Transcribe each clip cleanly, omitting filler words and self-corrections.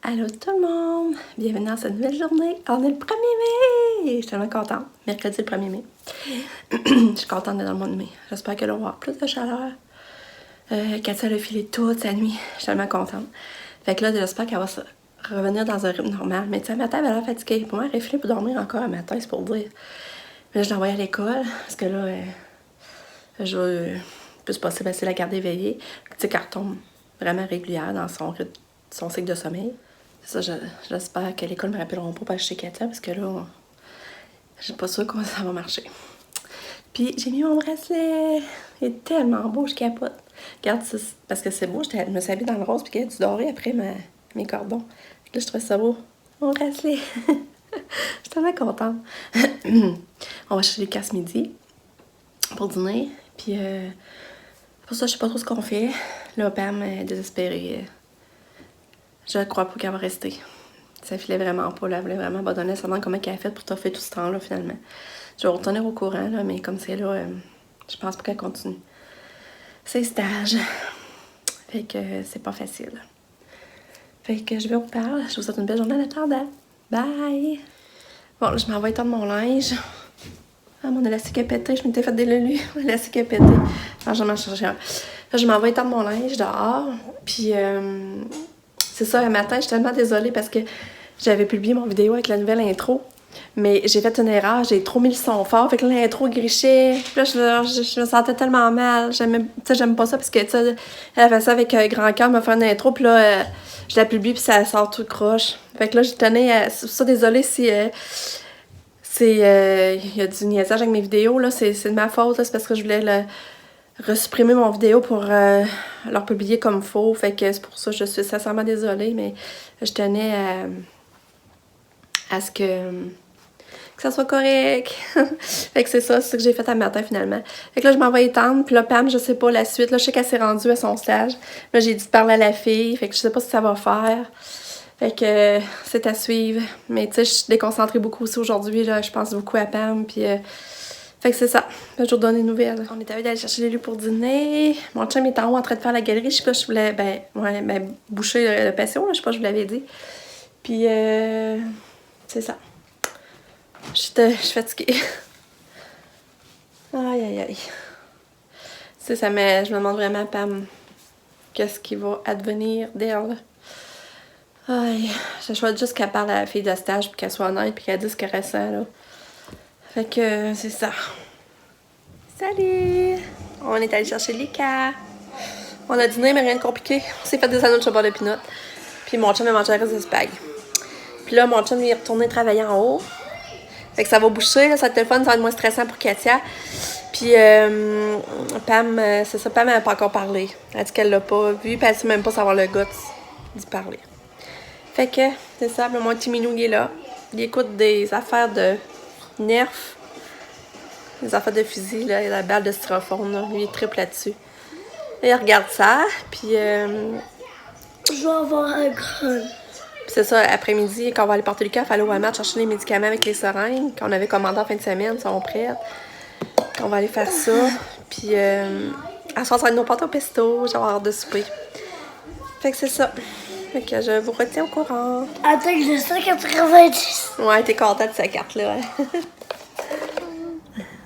Allô tout le monde! Bienvenue dans cette nouvelle journée. On est le 1er mai! Je suis tellement contente. Mercredi le 1er mai. Je suis contente d'être dans le mois de mai. J'espère que l'on va avoir plus de chaleur. Katia a filé toute sa nuit. Je suis tellement contente. Fait que là, j'espère qu'elle va revenir dans un rythme normal. Mais tu sais, matin, elle a l'air fatiguée. Pour moi, elle refilé pour dormir encore un matin, c'est pour dire. Mais là, je l'ai envoyée à l'école parce que là, je veux le plus possible essayer de la garder éveillée. Tu sais, qu'elle retombe vraiment régulière dans son cycle de sommeil. Ça, j'espère que l'école me rappelleront pas pour aller chez Katia parce que là, je suis pas sûre comment ça va marcher. Puis j'ai mis mon bracelet. Il est tellement beau, je capote. Regarde, parce que c'est beau, je me suis habillée dans le rose puis qu'il y a du doré après mes cordons. Là, je trouve ça beau. Mon bracelet. Je suis tellement contente. On va chercher Lucas ce midi pour dîner. Puis pour ça, je sais pas trop ce qu'on fait. Là, Pam est désespérée. Je crois pas qu'elle va rester. Ça filait vraiment pas, là. Elle voulait vraiment abandonner. Ça demande comment elle a fait pour t'offrir tout ce temps-là, finalement. Je vais retourner au courant, là, mais comme c'est là, je pense pas qu'elle continue ses stages. Fait que c'est pas facile. Fait que je vais vous parler. Je vous souhaite une belle journée en attendant. Bye! Bon, là, je m'envoie étendre mon linge. Ah, mon élastique a pété. Je m'étais fait des lelus. Mon élastique a pété. Alors, je m'en cherche un. Je m'envoie étendre mon linge dehors. Puis, c'est ça, un matin, je suis tellement désolée parce que j'avais publié mon vidéo avec la nouvelle intro. Mais j'ai fait une erreur, j'ai trop mis le son fort, fait que l'intro grichait. Puis là, je me sentais tellement mal. J'aime pas ça parce que, tu sais, elle fait ça avec grand cœur, me faire une intro, puis là, je la publie, puis ça sort tout croche. Fait que là, je tenais à. C'est ça, désolée si. Il y a du niaisage avec mes vidéos, là, c'est de ma faute, là, c'est parce que je voulais resupprimer mon vidéo pour leur publier comme faux. Fait que c'est pour ça que je suis sincèrement désolée, mais je tenais à ce que ça soit correct. Fait que c'est ça que j'ai fait à matin finalement. Fait que là, je m'en vais étendre, puis là, Pam, je sais pas la suite. Là, je sais qu'elle s'est rendue à son stage. Là, j'ai dit de parler à la fille, fait que je sais pas si ça va faire. Fait que c'est à suivre. Mais tu sais, je suis déconcentrée beaucoup aussi aujourd'hui. Là, je pense beaucoup à Pam, puis fait que c'est ça. Je vais vous donner des nouvelles. On est allé d'aller chercher les lieux pour dîner. Mon chum est en haut en train de faire la galerie. Je sais pas, je voulais, boucher le patio, là. Je sais pas, je vous l'avais dit. Puis c'est ça. Je suis fatiguée. Aïe, aïe, aïe. Tu sais, je me demande vraiment, Pam, qu'est-ce qui va advenir d'elle. Aïe, je souhaite juste qu'elle parle à la fille de stage, puis qu'elle soit honnête, puis qu'elle dise ce qu'elle ressent, là. Fait que, c'est ça. Salut! On est allé chercher Lika. On a dîné, mais rien de compliqué. On s'est fait des sandwichs au beurre de pinot. Puis mon chum a mangé le reste de spag. Puis là, mon chum, il est retourné travailler en haut. Fait que ça va boucher, là, ça va être le fun, ça va être moins stressant pour Katia. Puis Pam, c'est ça, Pam n'a pas encore parlé. Elle dit qu'elle l'a pas vu, puis elle sait même pas savoir le goût d'y parler. Fait que, c'est ça, mon petit minou, il est là. Il écoute des affaires de Nerf, des affaires de fusil, là, la balle de styrofoam, là. Lui, il triple là-dessus. Et il regarde ça, puis je vais avoir un gun. C'est ça, après-midi, quand on va aller porter Lucas, il fallait au Walmart chercher les médicaments avec les seringues qu'on avait commandés en fin de semaine, sont prêts. On va aller faire ça. Puis, à soir, ça va être nos pâtes au pesto, j'ai hâte de souper. Fait que c'est ça. Fait que je vous retiens au courant. Attends que je 190. Ouais, t'es contente de sa carte-là, hein?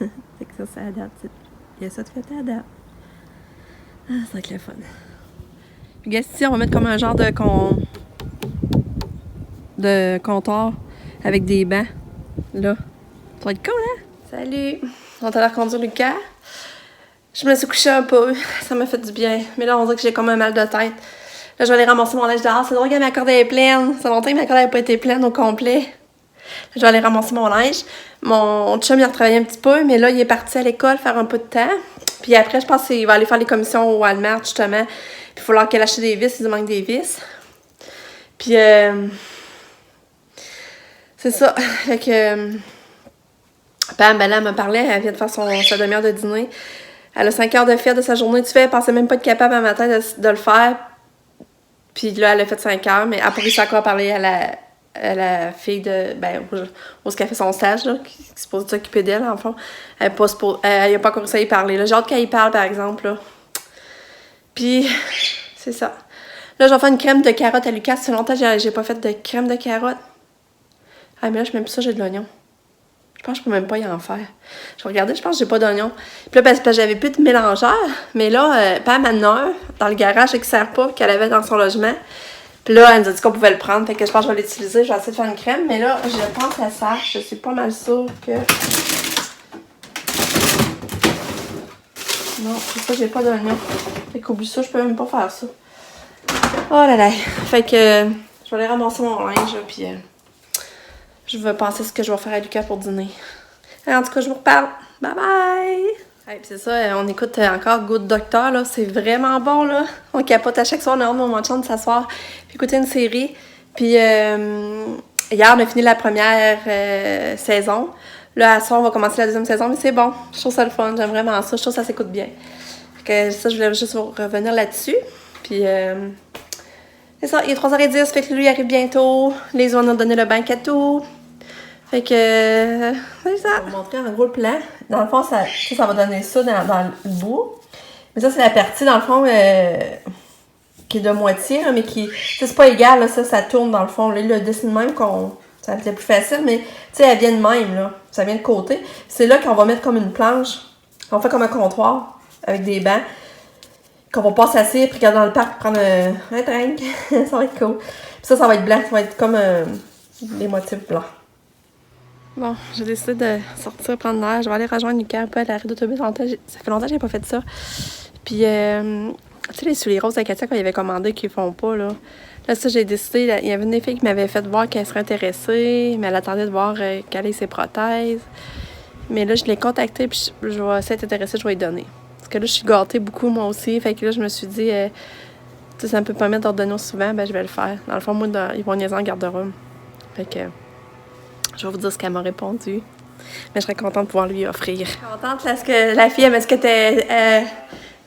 Fait que ça adapte. Il y a ça de fait à date. Ah, ça va être le fun. Puis, ici, on va mettre comme un genre de comptoir avec des bancs. Là. Ça va être cool, hein? Salut! On est allé reconduire Lucas. Je me suis couchée un peu. Ça m'a fait du bien. Mais là, on dirait que j'ai comme un mal de tête. Là, je vais aller ramasser mon linge dehors. C'est drôle que ma corde est pleine. Ça fait longtemps que ma corde n'a pas été pleine au complet. Là, je vais aller ramasser mon linge. Mon chum, il a retravaillé un petit peu, mais là, il est parti à l'école faire un peu de temps. Puis après, je pense qu'il va aller faire les commissions au Walmart, justement. Puis il va falloir qu'elle achète des vis. Il manque des vis. Puis, c'est ça. Fait que Pam, ben là, elle me parlait, elle vient de faire sa demi-heure de dîner. Elle a 5 heures de fête de sa journée. Tu fais, elle pensait même pas être capable un matin de le faire. Puis là, elle a fait 5 heures, mais elle n'a pas réussi encore à parler à la fille de. Ben, où est-ce qu'elle fait son stage, là, qui est supposée s'occuper d'elle, en fond. Elle n'a pas encore réussi à y parler. J'ai hâte qu'elle y parle, par exemple, là. Puis, c'est ça. Là, je vais faire une crème de carotte à Lucas. Ça fait longtemps que j'ai pas fait de crème de carotte. Ah, mais là, je mets plus ça, j'ai de l'oignon. Je pense que je peux même pas y en faire. Je vais regarder, je pense que j'ai pas d'oignon. Puis là, parce que j'avais plus de mélangeur. Mais là, Pam maintenant, dans le garage, elle ne sert pas, qu'elle avait dans son logement. Puis là, elle nous a dit qu'on pouvait le prendre. Fait que je pense que je vais l'utiliser. Je vais essayer de faire une crème. Mais là, je pense à ça. Je suis pas mal sûre que... Non, c'est ça, j'ai pas d'oignon. Fait qu'oublie ça, je peux même pas faire ça. Oh là là. Fait que je vais aller ramasser mon linge, là, puis je vais penser ce que je vais faire à Lucas pour dîner. En tout cas, je vous reparle. Bye bye! Hey, c'est ça, on écoute encore Good Doctor, là. C'est vraiment bon, là. On capote à chaque soir, on a hâte mon chambre de s'asseoir puis écouter une série. Puis hier, on a fini la première saison. Là, à soir, on va commencer la deuxième saison, mais c'est bon. Je trouve ça le fun, j'aime vraiment ça. Je trouve que ça s'écoute bien. Fait que ça, je voulais juste revenir là-dessus. Puis, c'est ça, il est 3h10, fait que lui, il arrive bientôt. Les autres, on a donné le bain à tout. Fait que, c'est ça. Je vais vous montrer en gros le plan. Dans le fond, ça va donner ça dans le bout. Mais ça, c'est la partie, dans le fond, qui est de moitié, là, mais qui... C'est pas égal, là, ça tourne dans le fond. Là, il le dessine même qu'on... Ça va être plus facile, mais, tu sais, elle vient de même, là. Ça vient de côté. C'est là qu'on va mettre comme une planche. On fait comme un comptoir, avec des bancs. Qu'on va pas s'asseoir, puis regarder dans le parc, prendre un drink. Ça va être cool. Puis ça va être blanc. Ça va être comme des motifs blancs. Bon, j'ai décidé de sortir, prendre l'air. Je vais aller rejoindre Lucas un peu à l'arrêt d'autobus. Ça fait longtemps que j'ai pas fait ça. Puis, tu sais, les souliers roses à Katia, quand il avait commandé qu'ils font pas, là. Là, ça, j'ai décidé. Il y avait une des filles qui m'avait fait voir qu'elle serait intéressée, mais elle attendait de voir quelle est ses prothèses. Mais là, je l'ai contactée, puis je vais, si elle est intéressée, je vais lui donner. Parce que là, je suis gâtée beaucoup, moi aussi. Fait que là, je me suis dit, tu sais, ça me peut permettre d'ordonner souvent, ben je vais le faire. Dans le fond, moi, ils vont niaiser en garde-robe. Fait que... Je vais vous dire ce qu'elle m'a répondu. Mais je serais contente de pouvoir lui offrir. Je suis contente parce que la fille, elle m'a dit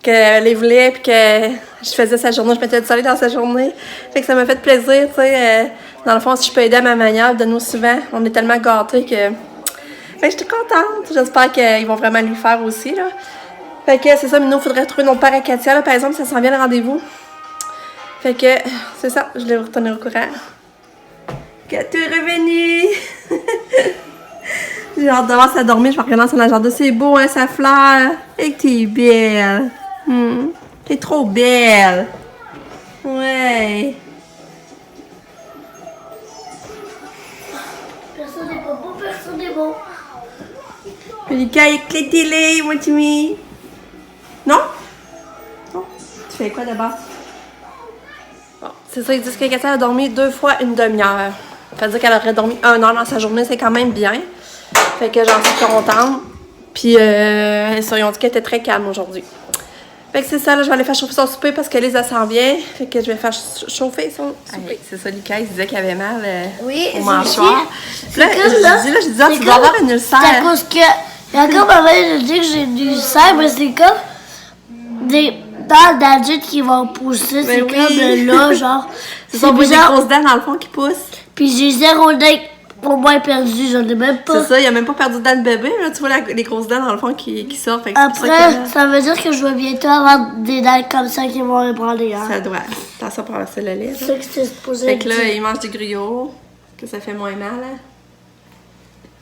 qu'elle voulait puis que je faisais sa journée, je mettais du soleil dans sa journée. Fait que ça m'a fait plaisir, tu sais. Dans le fond, si je peux aider à ma manière, de nous souvent, on est tellement gâtés que... Fait que j'étais contente. J'espère qu'ils vont vraiment lui faire aussi, là. Fait que c'est ça, mais nous, il faudrait trouver notre père à Katia, là. Par exemple, ça s'en vient le rendez-vous. Fait que c'est ça, je vais vous retenir au courant. Katia est revenue! J'ai hâte de voir ça dormir. Je vais regarder dans son agenda. C'est beau, hein, sa fleur. Et que t'es belle. T'es trop belle. Ouais. Personne n'est pas beau, personne n'est beau. Lucas, éclaire télé, moi, tu mis. Non? Non? Tu fais quoi d'abord? Bon, c'est ça, ils disent que Katia a dormi 2 fois une demi-heure. Ça veut dire qu'elle aurait dormi 1 heure dans sa journée, c'est quand même bien. Fait que j'en suis contente. Puis, ils ont dit qu'elle était très calme aujourd'hui. Fait que c'est ça, là, je vais aller faire chauffer son souper parce que Lisa s'en vient. Fait que je vais faire chauffer son souper. C'est ça, Lucas, il disait qu'il avait mal au mâchoire. Puis là, je dis, tu dois avoir une ulcère. C'est à cause que, quand ma mère dit que j'ai une ulcère, mais c'est comme des dents d'adulte qui vont pousser. C'est comme là, genre. C'est des grosses dents dans le fond qui poussent. Puis j'ai 0 dents pour moi perdu, j'en ai même pas. C'est ça, il a même pas perdu de dents de bébé. Là, tu vois les grosses dents dans le fond qui sortent. Fait que après, ça veut dire que je vais bientôt avoir des dents comme ça qui vont ébranler. Hein. Ça doit. Attention pour lancer le lait. C'est ça que c'est supposé Fait que là, il mange du gruyot, que ça fait moins mal. Hein.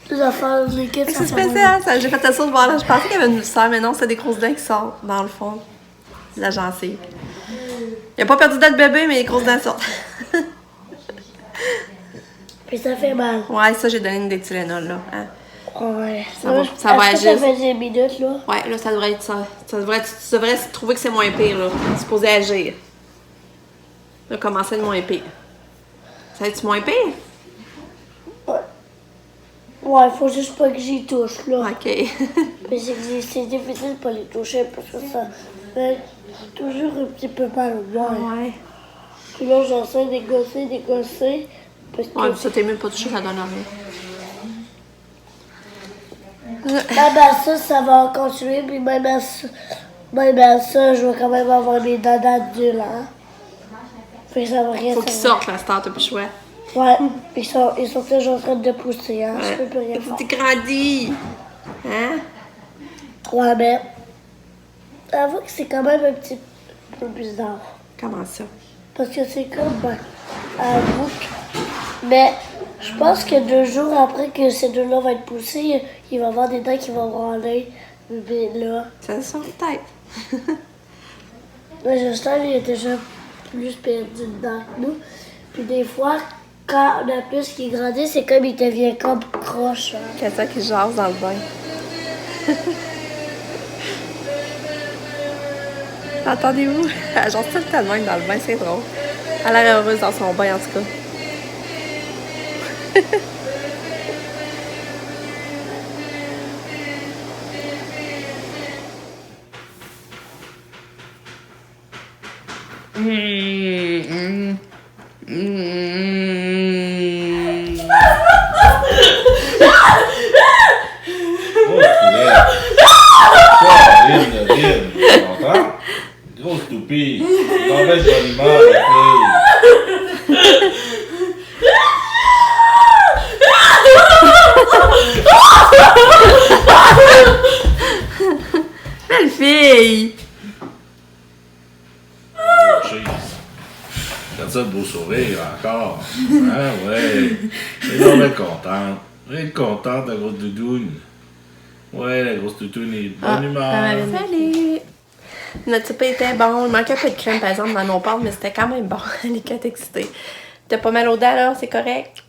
Des affaires liquides, C'est spécial, ça. J'ai fait ça de voir là. Je pensais qu'il y avait une ulcère, mais non, c'est des grosses dents qui sortent dans le fond de la gencive. Il a pas perdu de dents de bébé, mais les grosses dents sortent. Puis ça fait mal. Ouais, ça, j'ai donné une des Tylenol, là. Hein? Ouais. Ça va agir. Ça fait 10 minutes, là. Ouais, là, ça devrait être ça. Tu devrais trouver que c'est moins pire, là. C'est supposé agir. Là, commencer à être moins pire. Ça va être moins pire? Ouais. Ouais, faut juste pas que j'y touche, là. OK. Mais c'est difficile de pas les toucher parce que ça fait toujours un petit peu mal au moins. Ouais. Puis là, j'essaie de gosser. Parce que... Ouais, ça t'es mieux de pas toucher, ça donne rien. Même à ça va continuer. Puis même à ça, je vais quand même avoir des dents d'adulte, hein. Fait que ça va rien. Faut qu'ils sortent, la star, t'as plus le choix. Ouais, ils sont déjà en train de pousser, hein. Ouais. Je peux plus rien Faut faire. que tu grandis. Hein? Ouais, mais... Avoue que c'est quand même un petit peu bizarre. Comment ça? parce que c'est comme un bouc. Mais je pense que 2 jours après que ces deux-là vont être poussés, il va y avoir des dents qui vont branler. Mais là, Ça sent peut-être. mais Justin, il est déjà plus perdu dedans que nous. Puis des fois, quand on a plus qui grandit, c'est comme il devient comme croche. Hein. Quelqu'un qui jase dans le bain. Entendez-vous? Elle jase tout le temps de même dans le bain, c'est drôle. Elle a l'air heureuse dans son bain, en tout cas. Grosse toupie, t'embêtes l'animal, la Belle fille! Regarde ça de beau sourire encore. Ah ouais. Elle doit être contente. Elle est contente, la grosse doudoune. Ouais, la grosse doudoune est de bonne humeur. Salut! Notre souper était bon. Il manquait un peu de crème, par exemple, dans nos pâtes, mais c'était quand même bon. Les quatre excités. T'as pas mal aux dents, là? C'est correct?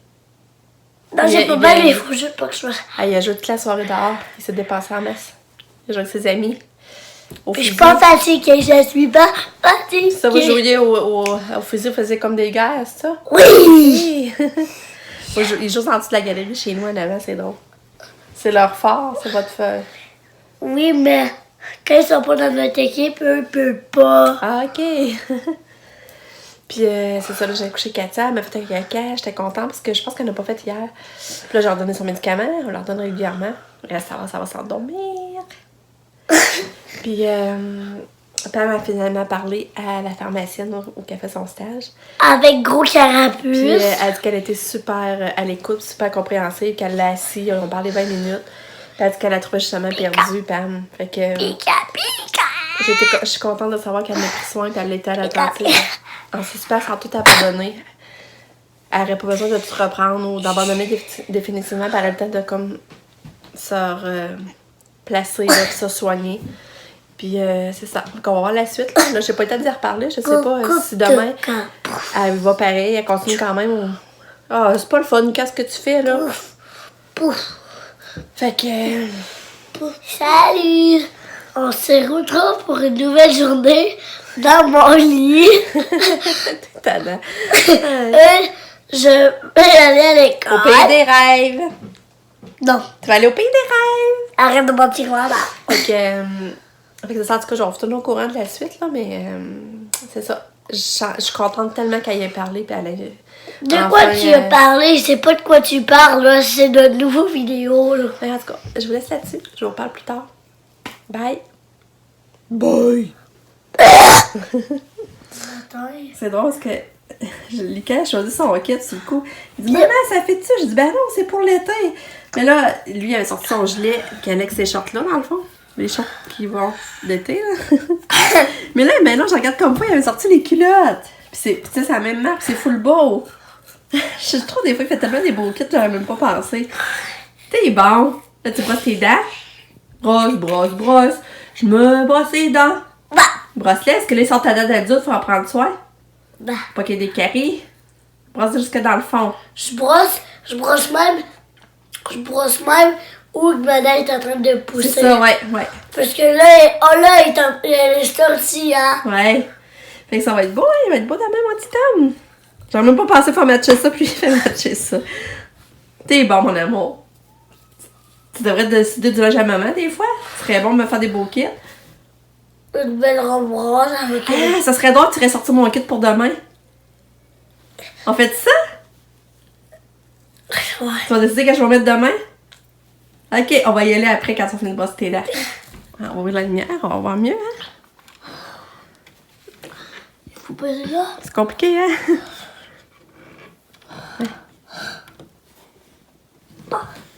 Non, j'ai pas mal, mais il faut juste pas que je sois. Ah, il a joué toute la soirée dehors. Il s'est dépassé en masse. Il a joué avec ses amis. Puis je suis pas fatiguée, je suis pas fatiguée. Ça, vous jouiez au fusil, vous faisiez comme des guerres, c'est ça? Oui! Ils jouent en dessous de la galerie chez nous en avant, c'est drôle. C'est leur fort, c'est votre feu. Oui, mais quand ils sont pas dans notre équipe, eux peuvent pas. Ah, ok. Puis c'est ça, là, j'ai couché Katia, elle m'a fait un caca, j'étais contente parce que je pense qu'elle n'a pas fait hier. Puis là, j'ai redonné son médicament, on leur donne régulièrement. Et ça va s'endormir. Puis elle m'a finalement parlé à la pharmacienne où elle fait son stage. Avec gros carapuce. Puis elle a dit qu'elle était super à l'écoute, super compréhensive, qu'elle l'a assis, on parlait 20 minutes. Puis elle a dit qu'elle la trouvait justement perdue, Pam. Fait que Pika, pika. je suis contente de savoir qu'elle m'a pris soin et qu'elle était à l'attentive. En suspense, sans tout abandonner. Elle n'aurait pas besoin de tout reprendre ou d'abandonner définitivement, puis elle a le temps de comme se placer, là, puis se soigner. Puis c'est ça. Donc on va voir la suite. Là, j'ai pas le temps d'y reparler. Je sais pas si demain elle va pareil, elle continue quand même. Ah, c'est pas le fun. Qu'est-ce que tu fais là? Pouf. Fait que. Salut! On se retrouve pour une nouvelle journée dans mon lit. T'es tannant. Je vais aller à l'école. Au pays des rêves. Non, Tu vas aller au pays des rêves. arrête de mentir, voilà. Fait que c'est ça, en tout cas, je vais vous tenir au courant de la suite, là, mais c'est ça. Je suis contente tellement qu'elle y ait parlé, puis elle ait... De quoi tu as parlé? Je sais pas de quoi tu parles, là. C'est de nouveaux vidéos, là. Mais en tout cas, je vous laisse là-dessus. Je vous reparle plus tard. Bye! Bye! C'est drôle parce que Lucas a choisi son kit sur le coup. Il dit, maman, ça fait ça? Je dis, ben non, c'est pour l'été. Mais là, lui, il avait sorti son gilet, qui allait avec ces shorts-là, dans le fond. Les shorts qui vont l'été, là. Mais là, maintenant, je regarde comme fois, il avait sorti les culottes. Puis tu sais, c'est la même marque, c'est full beau. Je trouve des fois, il fait tellement des beaux kits, j'aurais même pas pensé. T'es bon. Là, tu brosses tes dents. Brosse. Je me brosse les dents. Brosse-les. Est-ce que les sortes à dents d'adulte, faut en prendre soin? Bah. Pas qu'il y ait des caries. Brosse jusque dans le fond. Je brosse même où ma dent est en train de pousser. C'est ça, ouais. Parce que là, elle est sortie, hein. Ouais. Fait que ça va être beau, hein? Il va être beau dans même mon petit homme. J'aurais même pas pensé faire matcher ça, puis il fait matcher ça. T'es bon, mon amour. Tu devrais décider du linge à maman, des fois. Ce serait bon de me faire des beaux kits. Une belle robe rose avec Ah, ça serait drôle que tu irais sortir mon kit pour demain. On fait ça? Ouais. Tu vas décider que je vais mettre demain? Ok, on va y aller après quand on finit de brosser tes dents. On va ouvrir la lumière, on va voir mieux, hein? Faut passer là. C'est compliqué, hein?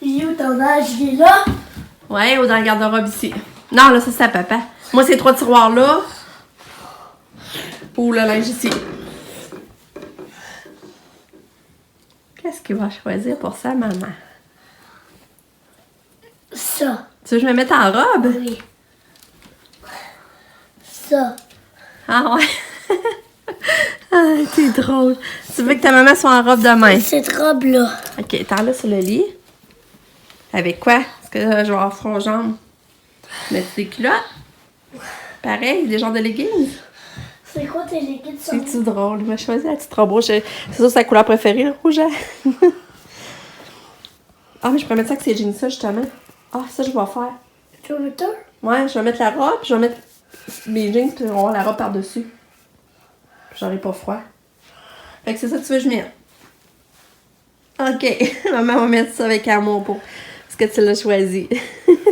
Il est où ton âge? Il est là? Ouais, ou dans le garde-robe ici. Non, là, ça, c'est à papa. Moi, ces 3 tiroirs-là. Ou le linge ici. Qu'est-ce qu'il va choisir pour sa maman? Ça. Tu veux que je me mette en robe? Oui. Ça. Ah ouais? Ah, t'es drôle. Tu veux que ta maman soit en robe demain? Cette robe-là. Ok, t'en là sur le lit. Avec quoi? Parce que là, je vais avoir froid aux jambes. Mettre des culottes? Pareil, des genres de leggings? C'est quoi tes leggings? C'est-tu drôle? Il m'a choisi la petite robe rouge. C'est ça sa couleur préférée, le rouge. Ah, mais je pourrais mettre ça avec ces jeans, ça, justement. Ah, ça, je vais faire. Tu veux mettre un? Ouais, je vais mettre la robe, puis je vais mettre mes jeans, puis on va avoir la robe par-dessus. J'en ai pas froid. Fait que c'est ça que tu veux que je mette. Ok, maman va mettre ça avec amour pour ce que tu l'as choisi.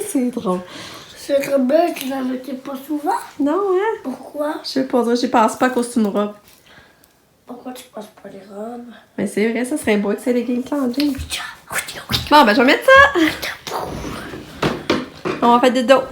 C'est drôle. Cette robe-là, tu la mettais pas souvent? Non, hein? Pourquoi? Je sais pas, j'y pense pas à cause d'une robe. Pourquoi tu passes pas les robes? Mais c'est vrai, ça serait beau que c'est les leggings en jeans. Bon, ben je vais mettre ça. On va faire des dos.